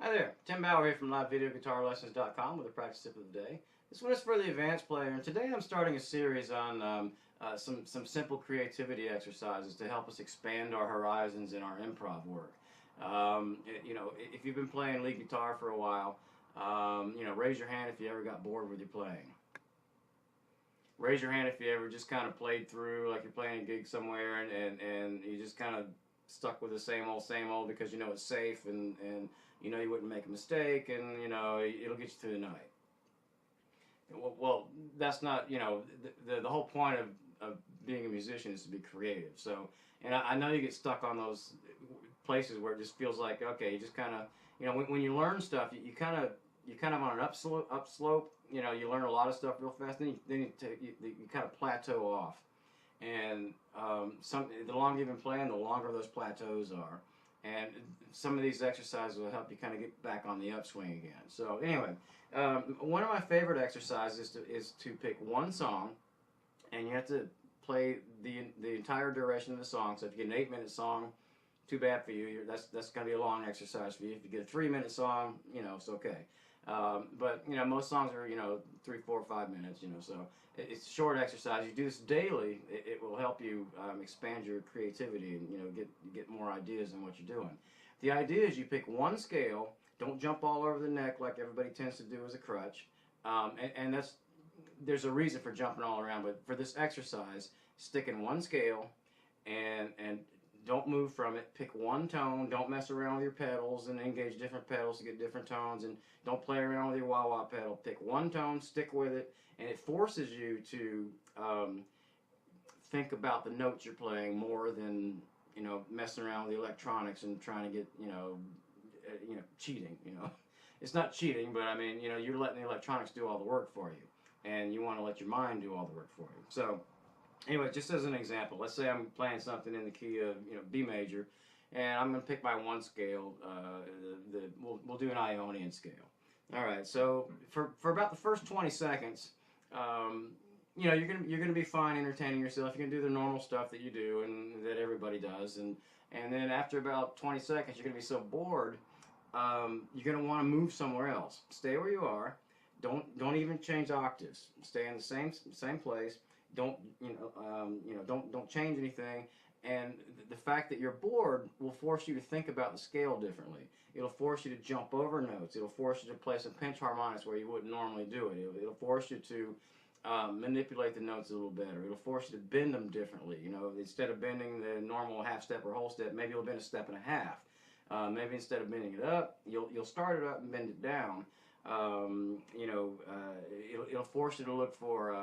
Hi there, Tim Bauer here from LiveVideoGuitarLessons.com with a practice tip of the day. This one is for the advanced player, and today I'm starting a series on some simple creativity exercises to help us expand our horizons in our improv work. If you've been playing lead guitar for a while, raise your hand if you ever got bored with your playing. Raise your hand if you ever just kind of played through, like you're playing a gig somewhere and you just kind of stuck with the same old because you know it's safe and you know you wouldn't make a mistake and you know it'll get you through the night. Well, that's not, the whole point of being a musician is to be creative. So, and I know you get stuck on those places where it just feels like, okay, you just kind of, when you learn stuff, you're kind of on an upslope. You learn a lot of stuff real fast, then you kind of plateau off. And the longer you've been playing, the longer those plateaus are. And some of these exercises will help you kind of get back on the upswing again. So anyway, one of my favorite exercises is to pick one song, and you have to play the entire duration of the song. So if you get an 8-minute song, too bad for you. That's going to be a long exercise for you. If you get a 3-minute song, it's okay. But most songs are 3, 4, 5 minutes. So it's a short exercise. You do this daily, it will help you expand your creativity and get more ideas in what you're doing. The idea is you pick one scale. Don't jump all over the neck like everybody tends to do as a crutch. And there's a reason for jumping all around. But for this exercise, stick in one scale and don't move from it. Pick one tone. Don't mess around with your pedals and engage different pedals to get different tones. And don't play around with your wah-wah pedal. Pick one tone, stick with it, and it forces you to think about the notes you're playing more than messing around with the electronics and trying to get cheating. It's not cheating, but I mean you're letting the electronics do all the work for you, and you want to let your mind do all the work for you. So anyway, just as an example, let's say I'm playing something in the key of B major, and I'm going to pick my one scale. We'll do an Ionian scale. All right. So for about the first 20 seconds, you're gonna be fine entertaining yourself. You're gonna do the normal stuff that you do and that everybody does, and then after about 20 seconds, you're gonna be so bored. You're gonna want to move somewhere else. Stay where you are. Don't even change octaves. Stay in the same place. Don't change anything. And the fact that you're bored will force you to think about the scale differently. It'll force you to jump over notes. It'll force you to play some pinch harmonics where you wouldn't normally do it. It'll force you to manipulate the notes a little better. It'll force you to bend them differently. Instead of bending the normal half step or whole step, maybe you'll bend a step and a half. Maybe instead of bending it up, you'll start it up and bend it down. It'll force you to look for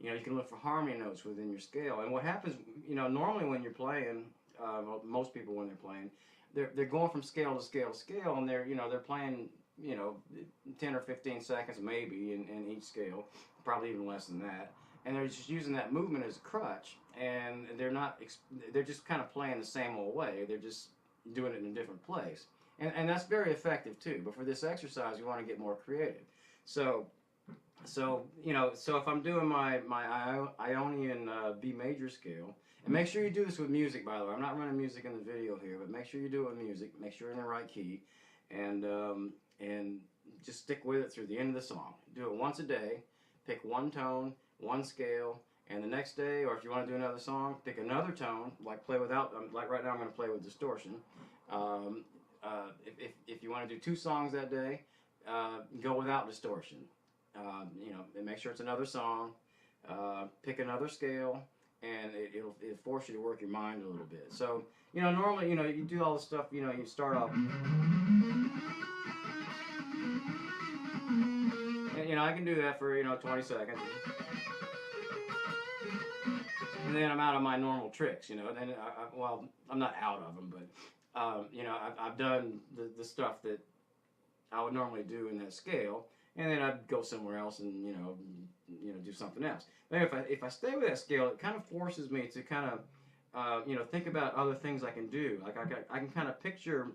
you can look for harmony notes within your scale. And what happens, normally when you're playing, most people when they're playing, they're going from scale to scale to scale, and they're playing 10 or 15 seconds maybe in each scale, probably even less than that. And they're just using that movement as a crutch, and they're just kind of playing the same old way. They're just doing it in a different place. And that's very effective too. But for this exercise, you want to get more creative. So if I'm doing my Ionian B major scale, and make sure you do this with music, by the way. I'm not running music in the video here, but make sure you do it with music. Make sure you're in the right key, and just stick with it through the end of the song. Do it once a day. Pick one tone, one scale, and the next day, or if you want to do another song, pick another tone. Like play without, like right now I'm going to play with distortion. If you want to do 2 songs that day, go without distortion. And make sure it's another song. Pick another scale, and it'll force you to work your mind a little bit. So normally you do all this stuff. You start off, and I can do that for 20 seconds, and then I'm out of my normal tricks. And well, I'm not out of them, but I've done the stuff that I would normally do in that scale. And then I'd go somewhere else and do something else. But if I stay with that scale, it kind of forces me to kind of think about other things I can do. Like I can kind of picture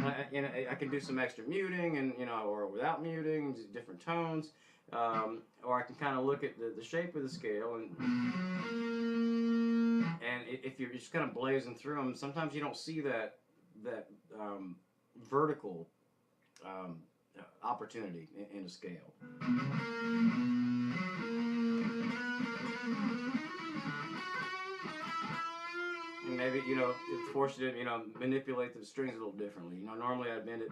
I can do some extra muting and or without muting, different tones, or I can kind of look at the shape of the scale and if you're just kind of blazing through them, sometimes you don't see that that vertical opportunity in a scale. And maybe, it forced you to, manipulate the strings a little differently. Normally I'd bend it,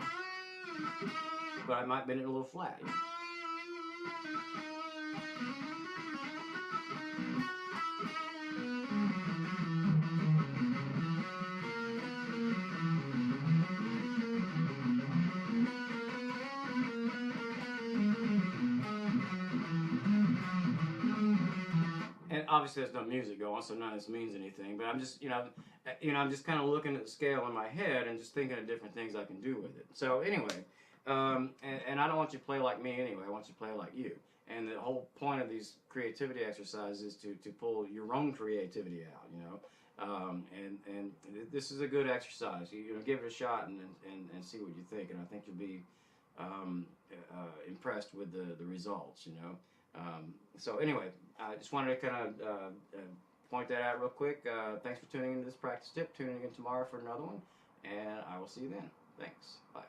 but I might bend it a little flat. And obviously there's no music going, so none of this means anything. But I'm just, I'm just kind of looking at the scale in my head and just thinking of different things I can do with it. So anyway, and I don't want you to play like me anyway. I want you to play like you. And the whole point of these creativity exercises is to pull your own creativity out. And this is a good exercise. Give it a shot and see what you think. And I think you'll be impressed with the results. So anyway, I just wanted to kind of point that out real quick. Thanks for tuning into this practice tip. Tune in again tomorrow for another one, and I will see you then. Thanks. Bye.